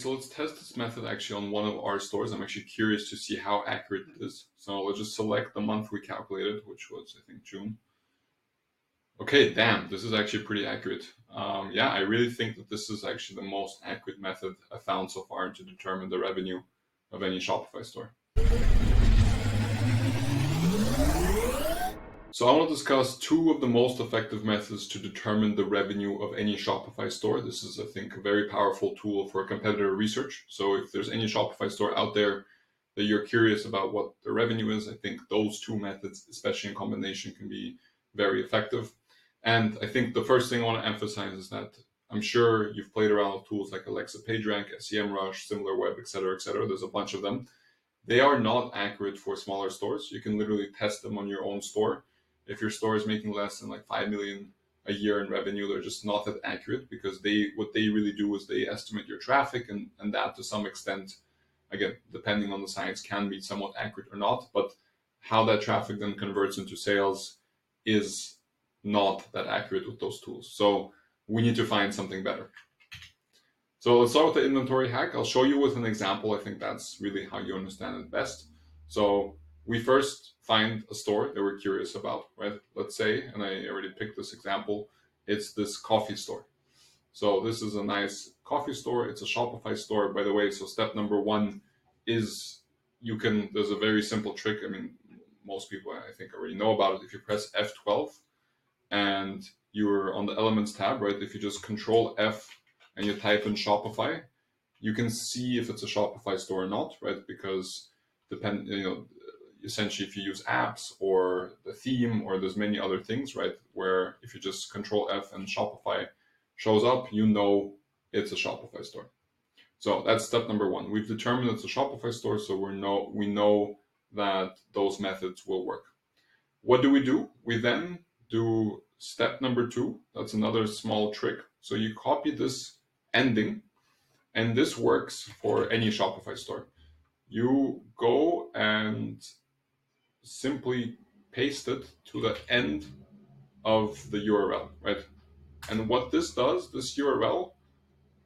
So let's test this method actually on one of our stores. I'm actually curious to see how accurate it is. So let's just select the month we calculated, which was, I think, June. Okay, damn, this is actually pretty accurate. Yeah, I really think that this is actually the most accurate method I found so far to determine the revenue of any Shopify store. So I want to discuss two of the most effective methods to determine the revenue of any Shopify store. This is, I think, a very powerful tool for competitor research. So if there's any Shopify store out there that you're curious about what the revenue is, I think those two methods, especially in combination, can be very effective. And I think the first thing I want to emphasize is that I'm sure you've played around with tools like Alexa PageRank, SEMrush, SimilarWeb, etc., etc. There's a bunch of them. They are not accurate for smaller stores. You can literally test them on your own store. If your store is making less than like 5 million a year in revenue, they're just not that accurate because what they really do is they estimate your traffic, and that to some extent, again, depending on the science, can be somewhat accurate or not. But how that traffic then converts into sales is not that accurate with those tools. So we need to find something better. So let's start with the inventory hack. I'll show you with an example. I think that's really how you understand it best. So we first find a store that we're curious about, right? Let's say, and I already picked this example, it's this coffee store. So this is a nice coffee store. It's a Shopify store, by the way. So step number one is there's a very simple trick. I mean, most people I think already know about it. If you press F12 and you're on the Elements tab, right? If you just Control F and you type in Shopify, you can see if it's a Shopify store or not, right? Because essentially if you use apps or the theme or there's many other things, right? Where if you just Control F and Shopify shows up, you know it's a Shopify store. So that's step number one. We've determined it's a Shopify store, so we know that those methods will work. What do? We then do step number two. That's another small trick. So you copy this ending, and this works for any Shopify store. You go and simply paste it to the end of the URL, right? And what this does, this URL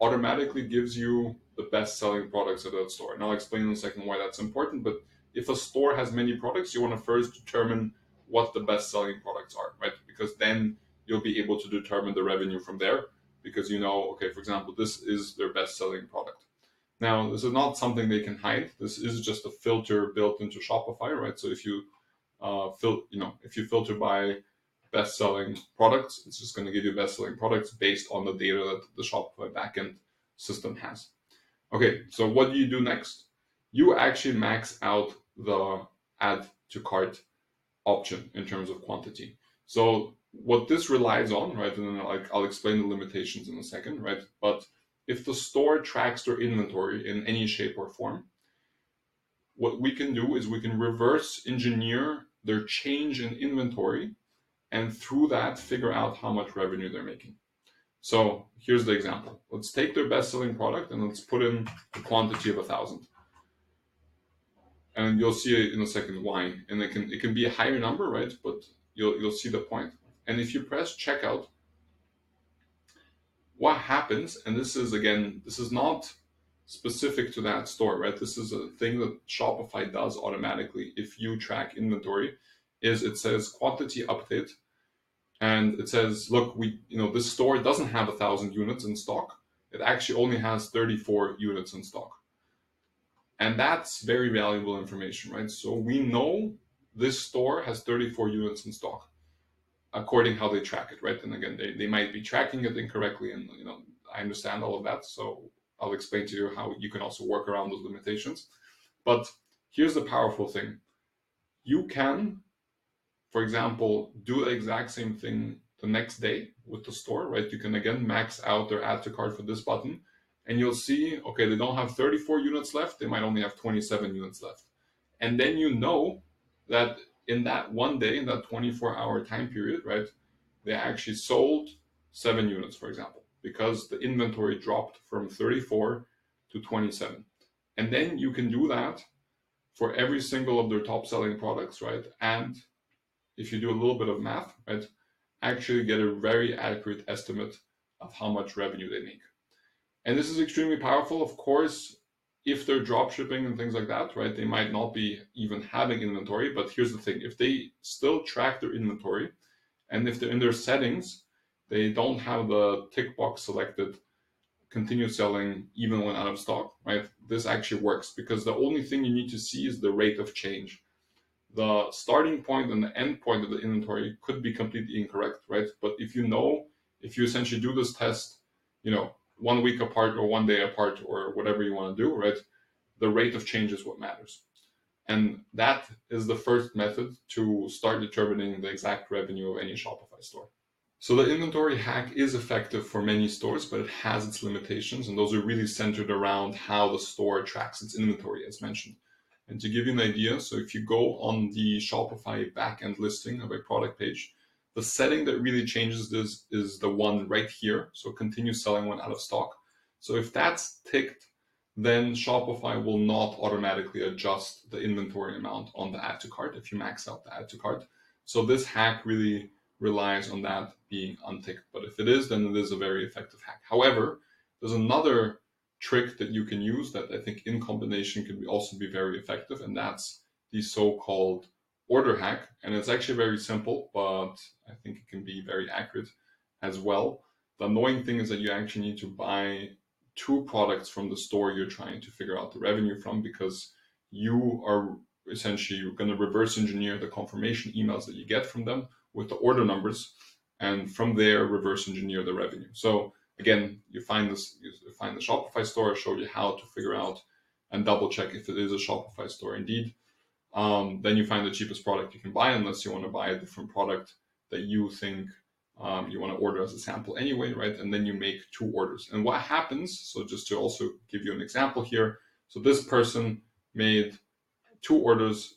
automatically gives you the best-selling products of that store. And I'll explain in a second why that's important. But if a store has many products, you want to first determine what the best-selling products are, right? Because then you'll be able to determine the revenue from there, because you know, okay, for example, this is their best-selling product. Now, this is not something they can hide. This is just a filter built into Shopify, right? So if you if you filter by best-selling products, it's just going to give you best-selling products based on the data that the Shopify backend system has. Okay, so what do you do next? You actually max out the add to cart option in terms of quantity. So what this relies on, right, and then I'll explain the limitations in a second, right? But if the store tracks their inventory in any shape or form, what we can do is we can reverse engineer their change in inventory and through that figure out how much revenue they're making. So here's the example. Let's take their best-selling product and let's put in a quantity of 1,000. And you'll see in a second why. And it can be a higher number, right? But you'll see the point. And if you press checkout, what happens, and this is not specific to that store, right? This is a thing that Shopify does automatically if you track inventory, is it says quantity update. And it says, look, this store doesn't have 1,000 units in stock. It actually only has 34 units in stock. And that's very valuable information, right? So we know this store has 34 units in stock, according how they track it, right? And again, they might be tracking it incorrectly, and I understand all of that. So I'll explain to you how you can also work around those limitations. But here's the powerful thing. You can, for example, do the exact same thing the next day with the store, right? You can again max out their add to cart for this button, and you'll see, okay, they don't have 34 units left, they might only have 27 units left. And then you know that in that one day, in that 24-hour time period, right, they actually sold 7 units, for example, because the inventory dropped from 34 to 27. And then you can do that for every single of their top selling products, right? And if you do a little bit of math, right, actually get a very accurate estimate of how much revenue they make. And this is extremely powerful. Of course, if they're drop shipping and things like that, right, they might not be even having inventory. But here's the thing, if they still track their inventory, and if they're in their settings, they don't have the tick box selected, continue selling even when out of stock, right? This actually works because the only thing you need to see is the rate of change. The starting point and the end point of the inventory could be completely incorrect, right? But if you essentially do this test, 1 week apart or 1 day apart or whatever you want to do, right? The rate of change is what matters. And that is the first method to start determining the exact revenue of any Shopify store. So the inventory hack is effective for many stores, but it has its limitations, and those are really centered around how the store tracks its inventory, as mentioned. And to give you an idea, so if you go on the Shopify backend listing of a product page, the setting that really changes this is the one right here. So continue selling when out of stock. So if that's ticked, then Shopify will not automatically adjust the inventory amount on the add to cart if you max out the add to cart. So this hack really relies on that being unticked. But if it is, then it is a very effective hack. However, there's another trick that you can use that I think in combination can also be very effective, and that's the so-called order hack. And it's actually very simple, but I think it can be very accurate as well. The annoying thing is that you actually need to buy 2 products from the store you're trying to figure out the revenue from, because you are essentially going to reverse engineer the confirmation emails that you get from them with the order numbers, and from there reverse engineer the revenue. So again, you find the Shopify store, show you how to figure out and double check if it is a Shopify store indeed. Then you find the cheapest product you can buy, unless you want to buy a different product that you think you want to order as a sample anyway, right? And then you make 2 orders. And what happens, so just to also give you an example here, so this person made 2 orders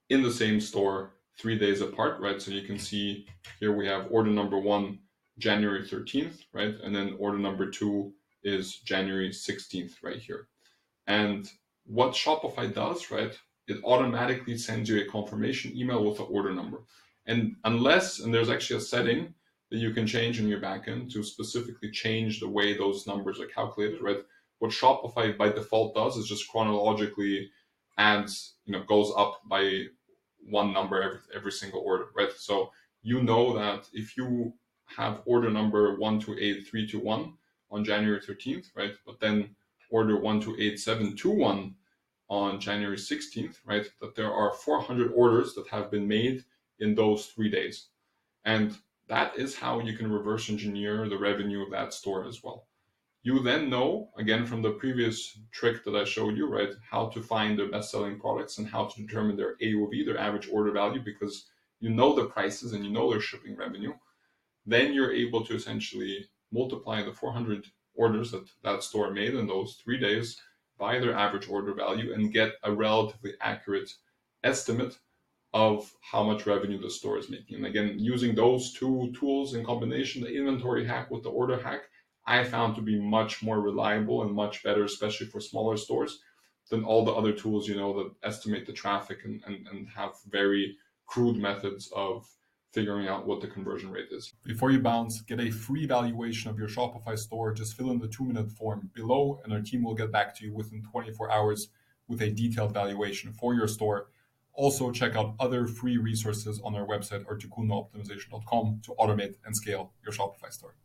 in the same store 3 days apart, right? So you can see here we have order number 1, January 13th, right? And then order number 2 is January 16th right here. And what Shopify does, right, it automatically sends you a confirmation email with the order number. And there's actually a setting that you can change in your backend to specifically change the way those numbers are calculated, right? What Shopify by default does is just chronologically adds, goes up by 1 number every single order, right? So you know that if you have order number 128321 on January 13th, right, but then order 128721 on January 16th, right, that there are 400 orders that have been made in those 3 days. And that is how you can reverse engineer the revenue of that store as well. You then know, again, from the previous trick that I showed you, right, how to find the best-selling products and how to determine their AOV, their average order value, because you know the prices and you know their shipping revenue. Then you're able to essentially multiply the 400 orders that store made in those 3 days by their average order value and get a relatively accurate estimate of how much revenue the store is making. And again, using those 2 tools in combination, the inventory hack with the order hack, I found to be much more reliable and much better, especially for smaller stores, than all the other tools, that estimate the traffic and have very crude methods of figuring out what the conversion rate is. Before you bounce, get a free evaluation of your Shopify store. Just fill in the 2-minute form below, and our team will get back to you within 24 hours with a detailed valuation for your store. Also, check out other free resources on our website, artikunooptimization.com, to automate and scale your Shopify store.